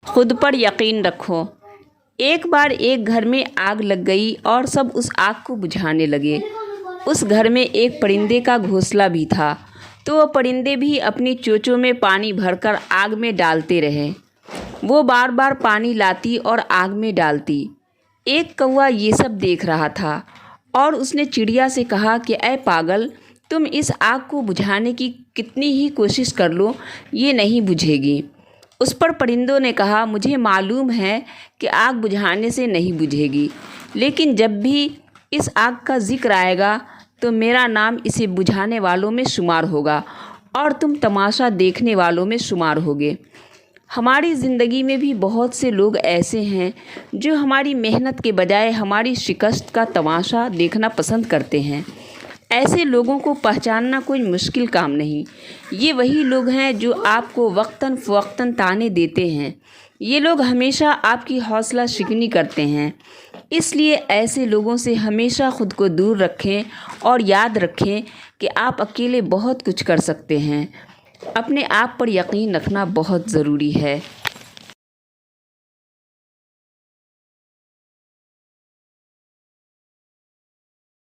खुद पर यकीन रखो। एक बार एक घर में आग लग गई और सब उस आग को बुझाने लगे। उस घर में एक परिंदे का घोंसला भी था, तो वो परिंदे भी अपनी चोंचों में पानी भरकर आग में डालते रहे। वो बार बार पानी लाती और आग में डालती। एक कौवा ये सब देख रहा था और उसने चिड़िया से कहा कि ऐ पागल, तुम इस आग को बुझाने की कितनी ही कोशिश कर लो, ये नहीं बुझेगी। उस पर परिंदों ने कहा, मुझे मालूम है कि आग बुझाने से नहीं बुझेगी, लेकिन जब भी इस आग का जिक्र आएगा तो मेरा नाम इसे बुझाने वालों में शुमार होगा और तुम तमाशा देखने वालों में शुमार होगे। हमारी ज़िंदगी में भी बहुत से लोग ऐसे हैं जो हमारी मेहनत के बजाय हमारी शिकस्त का तमाशा देखना पसंद करते हैं। ऐसे लोगों को पहचानना कोई मुश्किल काम नहीं। ये वही लोग हैं जो आपको वक्तन फ़वक्तन ताने देते हैं। ये लोग हमेशा आपकी हौसला शिकनी करते हैं। इसलिए ऐसे लोगों से हमेशा ख़ुद को दूर रखें और याद रखें कि आप अकेले बहुत कुछ कर सकते हैं। अपने आप पर यकीन रखना बहुत ज़रूरी है।